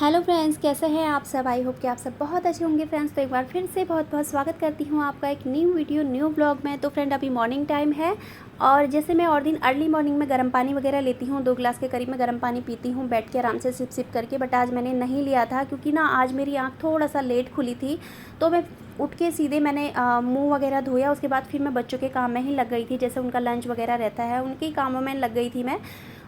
Hello friends, कैसे हैं आप सब। आई होप कि आप सब बहुत अच्छे होंगे फ्रेंड्स। तो एक बार फिर से बहुत बहुत स्वागत करती हूँ आपका एक न्यू वीडियो न्यू ब्लॉग में। तो फ्रेंड, अभी मॉर्निंग टाइम है और जैसे मैं और दिन अर्ली मॉर्निंग में गर्म पानी वगैरह लेती हूँ, 2 गिलास के करीब में गर्म पानी पीती हूँ बैठ के आराम से सिप सिप करके। बट आज मैंने नहीं लिया था क्योंकि ना आज मेरी आँख थोड़ा सा लेट खुली थी। तो मैं उठ के सीधे मैंने मुँह वगैरह धोया। उसके बाद फिर मैं बच्चों के काम में ही लग गई थी, जैसे उनका लंच वगैरह रहता है उनके ही कामों में लग गई थी मैं।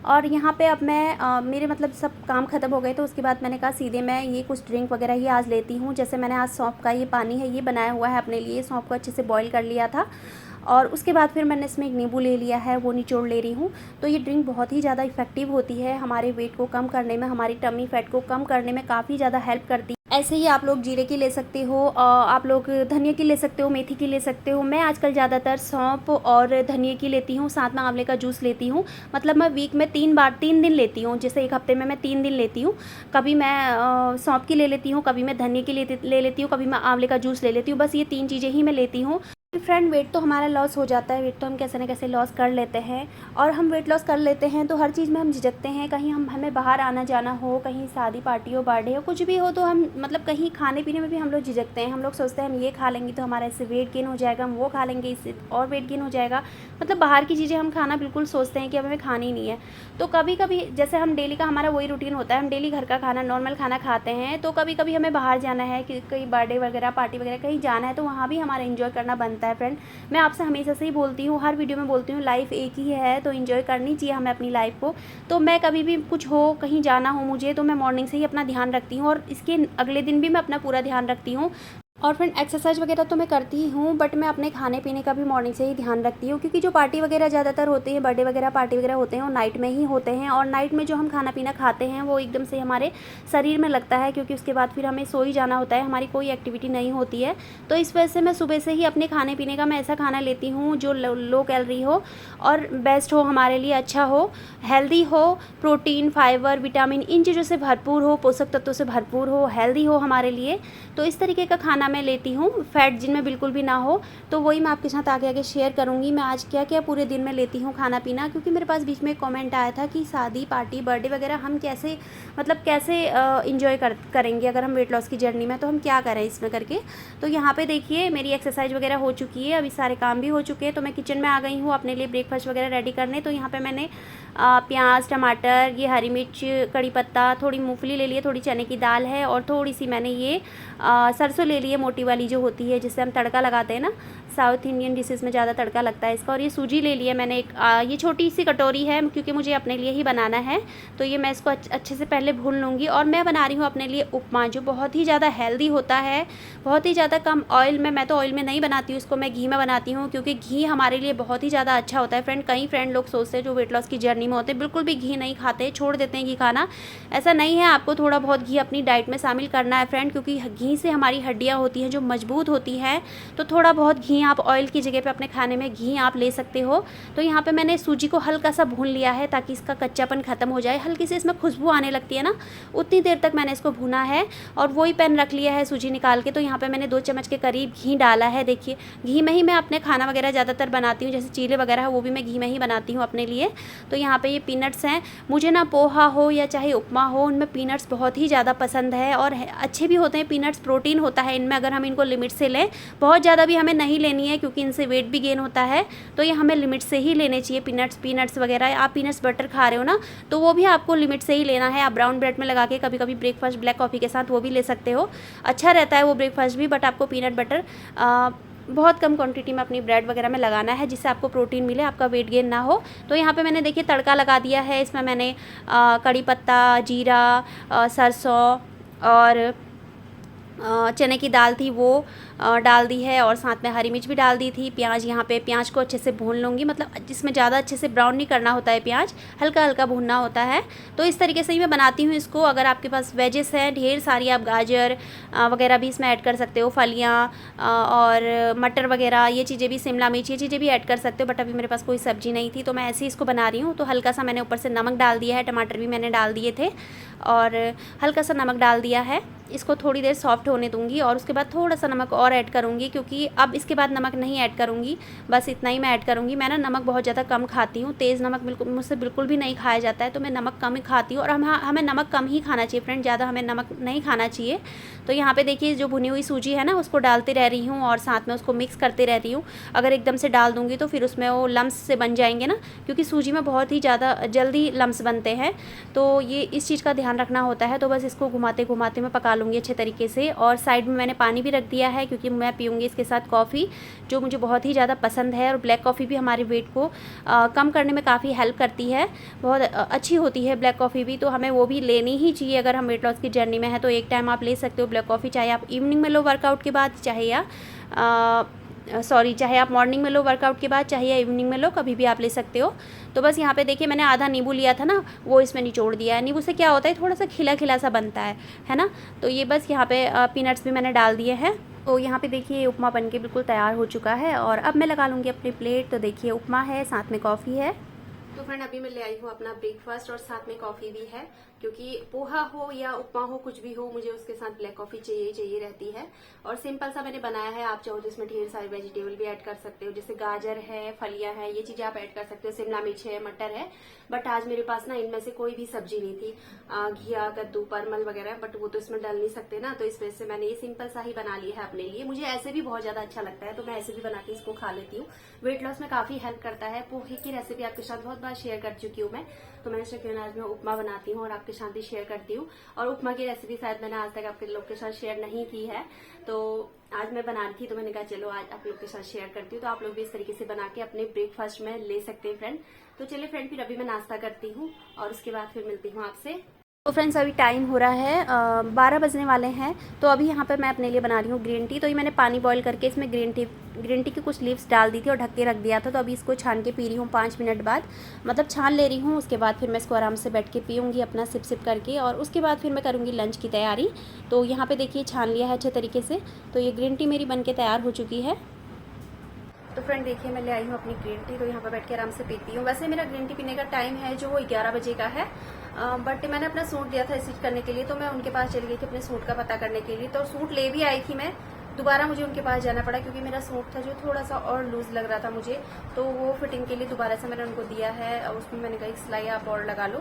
और यहाँ पे अब मैं मेरे मतलब सब काम ख़त्म हो गए। तो उसके बाद मैंने कहा सीधे मैं ये कुछ ड्रिंक वगैरह ही आज लेती हूँ। जैसे मैंने आज सौंफ का ये पानी है ये बनाया हुआ है अपने लिए। सौंफ को अच्छे से बॉईल कर लिया था और उसके बाद फिर मैंने इसमें एक नींबू ले लिया है, वो निचोड़ ले रही हूँ। तो ये ड्रिंक बहुत ही ज़्यादा इफ़ेक्टिव होती है, हमारे वेट को कम करने में, हमारी टमी फैट को कम करने में काफ़ी ज़्यादा हेल्प करती है। ऐसे ही आप लोग जीरे की ले सकते हो, आप लोग धनिया की ले सकते हो, मेथी की ले सकते हो। मैं आजकल ज़्यादातर सौंफ और धनिया की लेती हूँ, साथ में आंवले का जूस लेती हूँ। मतलब मैं वीक में 3 दिन लेती हूँ, जैसे एक हफ्ते में मैं 3 दिन लेती हूँ। कभी मैं सौंफ की ले लेती हूँ, कभी मैं धनिया की ले लेती हूँ, कभी मैं आंवले का जूस ले लेती हूँ। बस ये 3 चीज़ें ही मैं लेती हूँ। फ्रेंड, वेट तो हमारा लॉस हो जाता है, वेट तो हम कैसे न कैसे लॉस कर लेते हैं। और हम वेट लॉस कर लेते हैं तो हर चीज़ में हम झिझकते हैं। कहीं हमें बाहर आना जाना हो, कहीं शादी पार्टी हो, बर्थडे हो, कुछ भी हो, तो हम मतलब कहीं खाने पीने में भी हम लोग झिझकते हैं। हम लोग सोचते हैं हम ये खा लेंगे तो हमारा इससे वेट गेन हो जाएगा, हम वो खा लेंगे इससे और वेट गेन हो जाएगा। मतलब बाहर की चीज़ें हम खाना बिल्कुल सोचते हैं कि अब हमें खानी नहीं है। तो कभी कभी जैसे हम डेली का हमारा वही रूटीन होता है, हम डेली घर का खाना नॉर्मल खाना खाते हैं। तो कभी कभी हमें बाहर जाना है कि कहीं बर्थडे वगैरह पार्टी वगैरह कहीं जाना है, तो वहाँ भी हमारा एंजॉय करना बनता है। फ्रेंड, मैं आपसे हमेशा से ही बोलती हूँ, हर वीडियो में बोलती हूँ, लाइफ एक ही है तो एंजॉय करनी चाहिए हमें अपनी लाइफ को। तो मैं कभी भी कुछ हो, कहीं जाना हो मुझे, तो मैं मॉर्निंग से ही अपना ध्यान रखती हूँ और इसके अगले दिन भी मैं अपना पूरा ध्यान रखती हूँ। और फ्रेंड, एक्सरसाइज वगैरह तो मैं करती ही हूँ, बट मैं अपने खाने पीने का भी मॉर्निंग से ही ध्यान रखती हूँ। क्योंकि जो पार्टी वगैरह ज़्यादातर होते हैं, बर्थडे वगैरह पार्टी वगैरह होते हैं, वो नाइट में ही होते हैं। और नाइट में जो हम खाना पीना खाते हैं वो एकदम से हमारे शरीर में लगता है, क्योंकि उसके बाद फिर हमें सो ही जाना होता है, हमारी कोई एक्टिविटी नहीं होती है। तो इस वजह से मैं सुबह से ही अपने खाने पीने का मैं ऐसा खाना लेती हूँ जो लो कैलोरी हो और बेस्ट हो, हमारे लिए अच्छा हो, हेल्दी हो, प्रोटीन, फाइबर, विटामिन, इन चीज़ों से भरपूर हो, पोषक तत्वों से भरपूर हो, हेल्दी हो हमारे लिए। तो इस तरीके का खाना मैं लेती हूँ, फैट जिनमें बिल्कुल भी ना हो। तो वही मैं आपके साथ आगे आगे शेयर करूँगी मैं आज क्या क्या पूरे दिन में लेती हूँ खाना पीना। क्योंकि मेरे पास बीच में एक कमेंट आया था कि शादी पार्टी बर्थडे वगैरह हम कैसे मतलब कैसे इंजॉय करेंगे अगर हम वेट लॉस की जर्नी में, तो हम क्या करें इसमें करके। तो यहाँ पे देखिए मेरी एक्सरसाइज वगैरह हो चुकी है, अभी सारे काम भी हो चुके हैं। तो मैं किचन में आ गई हूँ अपने लिए ब्रेकफास्ट वगैरह रेडी करने। तो यहाँ पे मैंने प्याज, टमाटर, ये हरी मिर्च, कड़ी पत्ता, थोड़ी मूंगफली ले लिए, थोड़ी चने की दाल है और थोड़ी सी मैंने ये सरसों ले ली है, मोटी वाली जो होती है जिससे हम तड़का लगाते हैं ना, साउथ इंडियन डिशेज़ में ज़्यादा तड़का लगता है इसका। और ये सूजी ले ली है मैंने एक, ये छोटी सी कटोरी है क्योंकि मुझे अपने लिए ही बनाना है। तो ये मैं इसको अच्छे से पहले भून लूँगी। और मैं बना रही हूँ अपने लिए उपमा, जो बहुत ही ज़्यादा हेल्दी होता है, बहुत ही ज़्यादा कम ऑयल में। मैं तो ऑयल में नहीं बनाती हूँ इसको, मैं घी में बनाती हूँ, क्योंकि घी हमारे लिए बहुत ही ज़्यादा अच्छा होता है। फ्रेंड, कई फ्रेंड लोग सोचते हैं जो वेट लॉस की जर्नी में होते हैं बिल्कुल भी घी नहीं खाते, छोड़ देते हैं घी खाना। ऐसा नहीं है, आपको थोड़ा बहुत घी अपनी डाइट में शामिल करना है फ्रेंड, क्योंकि घी से हमारी हड्डियाँ होती हैं जो मजबूत होती है। तो थोड़ा बहुत घी आप ऑयल की जगह पे अपने खाने में घी आप ले सकते हो। तो यहाँ पे मैंने सूजी को हल्का सा भून लिया है ताकि इसका कच्चापन खत्म हो जाए, हल्की सी इसमें खुशबू आने लगती है ना, उतनी देर तक मैंने इसको भुना है। और वही पैन रख लिया है सूजी निकाल के। तो यहाँ पे मैंने 2 चम्मच के करीब घी डाला है। देखिए, घी में ही मैं अपने खाना वगैरह ज़्यादातर बनाती हूँ, जैसे चीले वगैरह है वो भी मैं घी में ही बनाती हूँ अपने लिए। तो यहाँ पे ये पीनट्स हैं, मुझे ना पोहा हो या चाहे उपमा हो, उनमें पीनट्स बहुत ही ज़्यादा पसंद है और अच्छे भी होते हैं। पीनट्स प्रोटीन होता है इनमें, अगर हम इनको लिमिट से लें। बहुत ज़्यादा भी हमें नहीं लेनी है क्योंकि इनसे वेट भी गेन होता है। तो ये हमें लिमिट से ही लेने चाहिए पीनट्स वगैरह। आप पीनट्स बटर खा रहे हो ना, तो वो भी आपको लिमिट से ही लेना है। आप ब्राउन ब्रेड में लगा के कभी कभी ब्रेकफास्ट ब्लैक कॉफ़ी के साथ वो भी ले सकते हो, अच्छा रहता है वो ब्रेकफास्ट भी। बट आपको पीनट बटर बहुत कम क्वांटिटी में अपनी ब्रेड वगैरह में लगाना है, जिससे आपको प्रोटीन मिले, आपका वेट गेन ना हो। तो यहाँ पे मैंने देखिए तड़का लगा दिया है। इसमें मैंने कड़ी पत्ता, जीरा, सरसों और चने की दाल थी वो डाल दी है, और साथ में हरी मिर्च भी डाल दी थी। प्याज, यहाँ पे प्याज को अच्छे से भून लूँगी, मतलब जिसमें ज़्यादा अच्छे से ब्राउन नहीं करना होता है प्याज, हल्का हल्का भूनना होता है। तो इस तरीके से ही मैं बनाती हूँ इसको। अगर आपके पास वेजेस हैं ढेर सारी, आप गाजर वगैरह भी इसमें ऐड कर सकते हो, फलियाँ और मटर वगैरह, ये चीज़ें भी, शिमला मिर्च, ये चीज़ें भी ऐड कर सकते हो। बट अभी मेरे पास कोई सब्ज़ी नहीं थी तो मैं ऐसे ही इसको बना रही हूँ। तो हल्का सा मैंने ऊपर से नमक डाल दिया है, टमाटर भी मैंने डाल दिए थे और हल्का सा नमक डाल दिया है। इसको थोड़ी देर सॉफ्ट होने दूंगी और उसके बाद थोड़ा सा नमक और ऐड करूँगी, क्योंकि अब इसके बाद नमक नहीं ऐड करूँगी, बस इतना ही मैं ऐड करूँगी। मैं ना नमक बहुत ज़्यादा कम खाती हूँ, तेज़ नमक मुझसे बिल्कुल भी नहीं खाया जाता है, तो मैं नमक कम ही खाती हूँ। और हमें नमक कम ही खाना चाहिए फ्रेंड, ज़्यादा हमें नमक नहीं खाना चाहिए। तो यहाँ पे देखिए जो भुनी हुई सूजी है ना, उसको डालते रह रही हूँ और साथ में उसको मिक्स करते रहती हूँ। अगर एकदम से डाल दूँगी तो फिर उसमें वो लम्स से बन जाएंगे ना, क्योंकि सूजी में बहुत ही ज़्यादा जल्दी लम्स बनते हैं, तो ये इस चीज़ का ध्यान रखना होता है। तो बस इसको घुमाते घुमाते मैं पका लूँगी अच्छे तरीके से। और साइड में मैंने पानी भी रख दिया है, क्योंकि मैं पीऊँगी इसके साथ कॉफ़ी, जो मुझे बहुत ही ज़्यादा पसंद है। और ब्लैक कॉफ़ी भी हमारे वेट को कम करने में काफ़ी हेल्प करती है, बहुत अच्छी होती है ब्लैक कॉफ़ी भी, तो हमें वो भी लेनी ही चाहिए अगर हम वेट लॉस की जर्नी में है। तो एक टाइम आप ले सकते हो ब्लैक कॉफ़ी, चाहे आप इवनिंग में लो वर्कआउट के बाद, चाहे आप मॉर्निंग में लो वर्कआउट के बाद, चाहे या इवनिंग में लो, कभी भी आप ले सकते हो। तो बस यहाँ पे देखिए मैंने आधा नींबू लिया था ना, वो इसमें निचोड़ दिया है। नींबू से क्या होता है, थोड़ा सा खिला खिला सा बनता है ना। तो ये बस यहाँ पे पीनट्स भी मैंने डाल दिए हैं। तो यहाँ पे देखिए उपमा बन के बिल्कुल तैयार हो चुका है, और अब मैं लगा लूँगी अपनी प्लेट। तो देखिए उपमा है, साथ में कॉफ़ी है। तो फ्रेंड अभी मैं ले आई हूँ अपना ब्रेकफास्ट, और साथ में कॉफ़ी भी है, क्योंकि पोहा हो या उपमा हो, कुछ भी हो, मुझे उसके साथ ब्लैक कॉफ़ी चाहिए रहती है। और सिंपल सा मैंने बनाया है, आप चाहो तो इसमें ढेर सारे वेजिटेबल भी ऐड कर सकते हो, जैसे गाजर है, फलियां है, ये चीजें आप ऐड कर सकते हो, शिमला मिर्च है, मटर है। बट आज मेरे पास ना इनमें से कोई भी सब्जी नहीं थी, घिया, कद्दू, परमल वगैरह, बट वो तो इसमें डाल नहीं सकते ना, तो इस वजह से मैंने ये सिंपल सा ही बना लिया है अपने लिए। मुझे ऐसे भी बहुत ज्यादा अच्छा लगता है, तो मैं ऐसे भी बना के इसको खा लेती हूँ। वेट लॉस में काफी हेल्प करता है। पोहे की रेसिपी आपके साथ बहुत बार शेयर कर चुकी हूँ मैं, तो मैंने सोचा क्यों ना आज मैं उपमा बनाती हूँ और आपके साथ ही शेयर करती हूँ। और उपमा की रेसिपी शायद मैंने आज तक आपके लोग के साथ शेयर नहीं की है, तो आज मैं बना रही थी, तो मैंने कहा चलो आज आप लोग के साथ शेयर करती हूँ। तो आप लोग भी इस तरीके से बना के अपने ब्रेकफास्ट में ले सकते हैं फ्रेंड। तो चलिए फ्रेंड, फिर अभी मैं नाश्ता करती हूँ और उसके बाद फिर मिलती हूँ आपसे। तो फ्रेंड्स अभी टाइम हो रहा है 12 बजने वाले हैं। तो अभी यहाँ पर मैं अपने लिए बना रही हूँ ग्रीन टी। तो ये मैंने पानी बॉईल करके इसमें ग्रीन टी की कुछ लीव्स डाल दी थी और ढक के रख दिया था। तो अभी इसको छान के पी रही हूँ 5 मिनट बाद, मतलब छान ले रही हूँ। उसके बाद फिर मैं इसको आराम से बैठ के पीऊँगी अपना सिप सिप करके, और उसके बाद फिर मैं करूँगी लंच की तैयारी। तो यहाँ पर देखिए छान लिया है अच्छे तरीके से। तो ये ग्रीन टी मेरी बन के तैयार हो चुकी है। तो फ्रेंड देखिए मैं ले आई हूँ अपनी ग्रीन टी, तो यहाँ पर बैठ के आराम से पीती हूँ। वैसे मेरा ग्रीन टी पीने का टाइम है जो वो 11 बजे का है, बट मैंने अपना सूट दिया था स्टिच करने के लिए, तो मैं उनके पास चली गई थी अपने सूट का पता करने के लिए। तो सूट ले भी आई थी मैं, दोबारा मुझे उनके पास जाना पड़ा, क्योंकि मेरा सूट था जो थोड़ा सा और लूज लग रहा था मुझे, तो वो फिटिंग के लिए दोबारा से मैंने उनको दिया है। उसमें मैंने कहा एक सिलाई आप और लगा लो,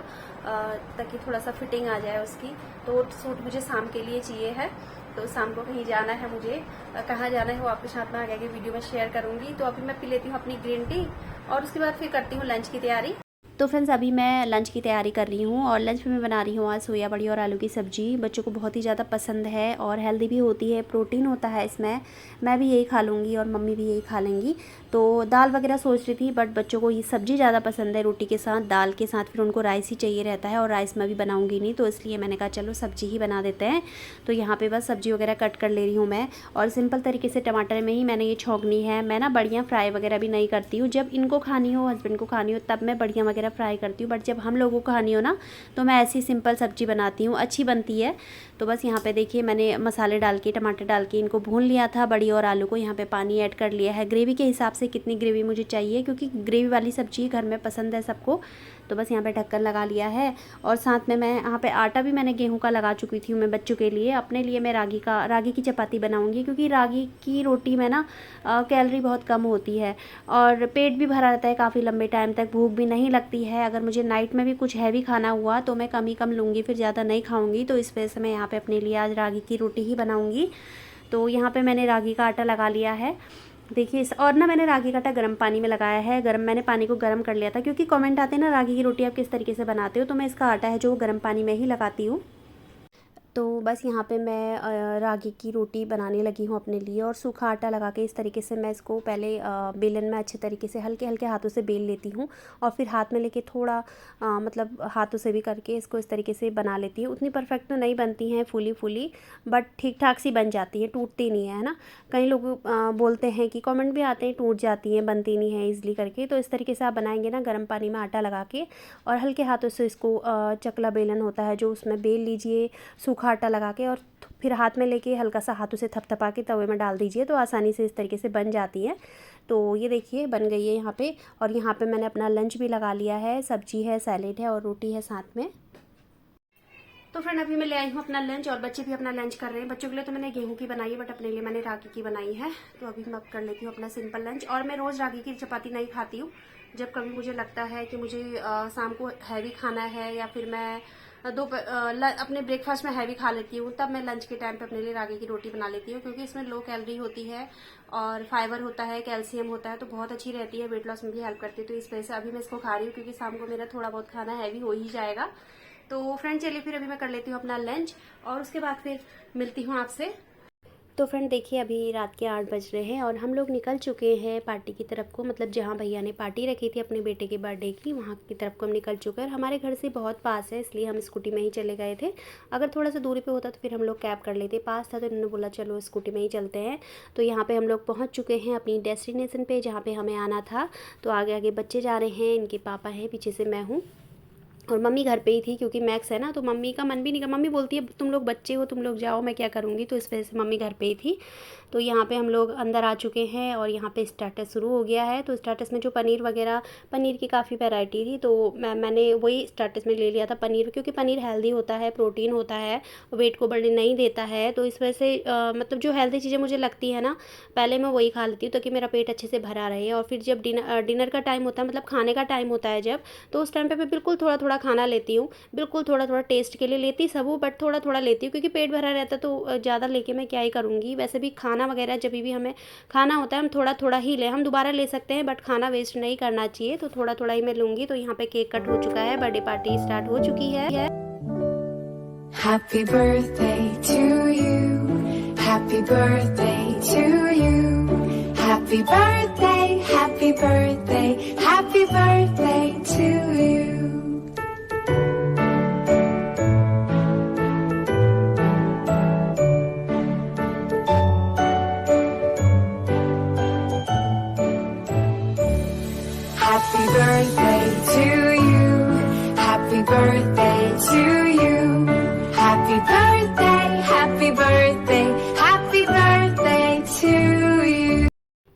ताकि थोड़ा सा फिटिंग आ जाए उसकी। तो सूट मुझे शाम के लिए चाहिए है, तो शाम को कहीं जाना है मुझे, कहाँ जाना है वो आपके साथ में आगे की वीडियो में शेयर करूंगी। तो अभी मैं पी लेती हूँ अपनी ग्रीन टी, और उसके बाद फिर करती हूँ लंच की तैयारी। तो फ्रेंड्स अभी मैं लंच की तैयारी कर रही हूँ, और लंच में मैं बना रही हूँ आज सोया बड़ी और आलू की सब्ज़ी। बच्चों को बहुत ही ज़्यादा पसंद है और हेल्दी भी होती है, प्रोटीन होता है इसमें। मैं भी यही खा लूँगी और मम्मी भी यही खा लेंगी। तो दाल वगैरह सोच रही थी, बट बच्चों को ये सब्ज़ी ज़्यादा पसंद है रोटी के साथ, दाल के साथ फिर उनको राइस ही चाहिए रहता है, और राइस मैं भी बनाऊँगी नहीं, तो इसलिए मैंने कहा चलो सब्ज़ी ही बना देते हैं। तो यहाँ पर बस सब्ज़ी वगैरह कट कर ले रही हूँ मैं, और सिंपल तरीके से टमाटर में ही मैंने ये छौंकनी है। मैं ना बढ़िया फ्राई वगैरह भी नहीं करती हूँ, जब इनको खानी हो, हस्बैंड को खानी हो, तब मैं बढ़िया वगैरह फ्राई करती हूँ, बट जब हम लोगों को खानी हो ना, तो मैं ऐसी सिंपल सब्ज़ी बनाती हूँ, अच्छी बनती है। तो बस यहाँ पे देखिए मैंने मसाले डाल के, टमाटर डाल के इनको भून लिया था, बड़ी और आलू को। यहाँ पे पानी ऐड कर लिया है ग्रेवी के हिसाब से, कितनी ग्रेवी मुझे चाहिए, क्योंकि ग्रेवी वाली सब्ज़ी घर में पसंद है सबको। तो बस यहाँ पे ढक्कन लगा लिया है, और साथ में मैं यहाँ पे आटा भी मैंने गेहूं का लगा चुकी थी मैं बच्चों के लिए। अपने लिए मैं रागी की चपाती बनाऊँगी, क्योंकि रागी की रोटी में ना कैलोरी बहुत कम होती है, और पेट भी भरा रहता है काफ़ी लंबे टाइम तक, भूख भी नहीं लगती है। अगर मुझे नाइट में भी कुछ हैवी खाना हुआ तो मैं कम ही कम लूँगी, फिर ज़्यादा नहीं खाऊँगी। तो इस वजह से मैं यहाँ पे अपने लिए आज रागी की रोटी ही बनाऊँगी। तो यहाँ पे मैंने रागी का आटा लगा लिया है, देखिए और ना मैंने रागी का आटा गर्म पानी में लगाया है। मैंने पानी को गर्म कर लिया था, क्योंकि कमेंट आते हैं ना रागी की रोटी आप किस तरीके से बनाते हो, तो मैं इसका आटा है जो गर्म पानी में ही लगाती हूँ। तो बस यहाँ पे मैं रागी की रोटी बनाने लगी हूँ अपने लिए, और सूखा आटा लगा के इस तरीके से मैं इसको पहले बेलन में अच्छे तरीके से हल्के हल्के हाथों से बेल लेती हूँ, और फिर हाथ में लेके थोड़ा मतलब हाथों से भी करके इसको इस तरीके से बना लेती हूँ। उतनी परफेक्ट तो नहीं बनती हैं फूली फूली, बट ठीक ठाक सी बन जाती है, टूटती नहीं है ना। कई लोग बोलते हैं कि कमेंट भी आते हैं टूट जाती हैं, बनती नहीं है ईज़िली करके। तो इस तरीके से आप बनाएंगे ना गर्म पानी में आटा लगा के, और हल्के हाथों से इसको चकला बेलन होता है जो, उसमें बेल लीजिए सूखा आटा लगा के, और फिर हाथ में लेके हल्का सा हाथों से थपथपा के तवे में डाल दीजिए, तो आसानी से इस तरीके से बन जाती है। तो ये देखिए बन गई है यहाँ पे। और यहाँ पे मैंने अपना लंच भी लगा लिया है, सब्जी है, सैलेड है और रोटी है साथ में। तो फ्रेंड अभी मैं ले आई हूँ अपना लंच और बच्चे भी अपना लंच कर रहे हैं। बच्चों के लिए तो मैंने गेहूं की बनाई है, बट अपने लिए मैंने रागी की बनाई है। तो अभी मैं कर लेती हूँ अपना सिंपल लंच। और मैं रोज रागी की चपाती नहीं खाती हूँ। जब कभी मुझे लगता है कि मुझे शाम को हैवी खाना है या फिर मैं अपने ब्रेकफास्ट में हैवी खा लेती हूँ, तब मैं लंच के टाइम पे अपने लिए रागी की रोटी बना लेती हूँ, क्योंकि इसमें लो कैलोरी होती है और फाइबर होता है, कैल्शियम होता है, तो बहुत अच्छी रहती है, वेट लॉस में भी हेल्प करती है। तो इस वजह से अभी मैं इसको खा रही हूँ, क्योंकि शाम को मेरा थोड़ा बहुत खाना हैवी हो ही जाएगा। तो फ्रेंड चलिए फिर अभी मैं कर लेती हूँ अपना लंच और उसके बाद फिर मिलती हूँ आपसे। तो फ्रेंड देखिए अभी रात के 8 बज रहे हैं और हम लोग निकल चुके हैं पार्टी की तरफ को, मतलब जहाँ भैया ने पार्टी रखी थी अपने बेटे के बर्थडे की, वहाँ की तरफ को हम निकल चुके हैं। हमारे घर से बहुत पास है, इसलिए हम स्कूटी में ही चले गए थे। अगर थोड़ा सा दूरी पे होता तो फिर हम लोग कैब कर लेते, पास था तो इन्होंने बोला चलो स्कूटी में ही चलते हैं। तो यहाँ पर हम लोग पहुँच चुके हैं अपनी डेस्टिनेशन पर, जहाँ पर हमें आना था। तो आगे आगे बच्चे जा रहे हैं, इनके पापा हैं, पीछे से मैं हूँ और मम्मी घर पे ही थी, क्योंकि मैक्स है ना, तो मम्मी का मन भी नहीं कर, मम्मी बोलती है तुम लोग बच्चे हो, तुम लोग जाओ, मैं क्या करूँगी। तो इस वजह से मम्मी घर पे ही थी। तो यहाँ पे हम लोग अंदर आ चुके हैं और यहाँ पे स्टार्टस शुरू हो गया है। तो स्टार्टस में जो पनीर वगैरह, पनीर की काफ़ी वैरायटी थी, तो मैंने वही स्टार्टस में ले लिया था पनीर, क्योंकि पनीर हेल्दी होता है, प्रोटीन होता है, वेट को बढ़ने नहीं देता है। तो इस वजह से मतलब जो हेल्दी चीज़ें मुझे लगती है ना, पहले मैं वही खा लेती हूँ, ताकि मेरा पेट अच्छे से भरा रहे। और फिर जब डिनर का टाइम होता है, मतलब खाने का टाइम होता है जब, तो उस टाइम पे मैं बिल्कुल थोड़ा थोड़ा खाना लेती हूँ, बिल्कुल थोड़ा थोड़ा टेस्ट के लिए लेती सब हूँ, बट थोड़ा थोड़ा लेती हूँ, क्योंकि पेट भरा रहता है। तो ज़्यादा लेके मैं क्या ही करूँगी। वैसे भी खाना वगैरह जब भी हमें खाना होता है, हम थोड़ा थोड़ा ही लें, हम दोबारा ले सकते हैं, बट खाना वेस्ट नहीं करना चाहिए। तो थोड़ा थोड़ा ही मैं लूँगी। तो यहाँ पे केक कट हो चुका है, बर्थडे पार्टी स्टार्ट हो चुकी है। Happy birthday to you. Happy birthday to you. Happy birthday, happy birthday, happy birthday to you. Happy birthday to you. Happy birthday to you. Happy birthday, happy birthday, happy birthday to you.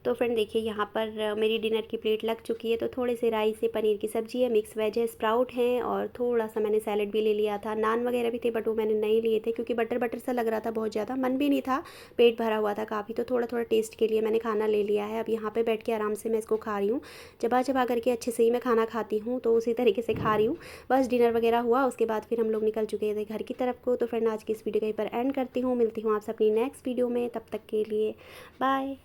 तो friend देखिए यहाँ पर मेरी dinner की plate लग चुकी है। तो थोड़े से राइस है, पनीर की सब्ज़ी है, मिक्स वेज है, स्प्राउट हैं और थोड़ा सा मैंने सैलेड भी ले लिया था। नान वगैरह भी थे, बट वो मैंने नहीं लिए थे, क्योंकि बटर बटर सा लग रहा था, बहुत ज़्यादा मन भी नहीं था, पेट भरा हुआ था काफ़ी। तो थोड़ा थोड़ा टेस्ट के लिए मैंने खाना ले लिया है। अब यहाँ पर बैठ के आराम से मैं इसको खा रही हूँ, चबा करके अच्छे से ही मैं खाना खाती हूँ, तो उसी तरीके से खा रही हूँ। बस डिनर वगैरह हुआ, उसके बाद फिर हम लोग निकल चुके थे घर की तरफ को। तो फ्रेंड आज की इस वीडियो कहीं पर एंड करती हूँ, मिलती हूँ आपसे अपनी नेक्स्ट वीडियो में, तब तक के लिए बाय।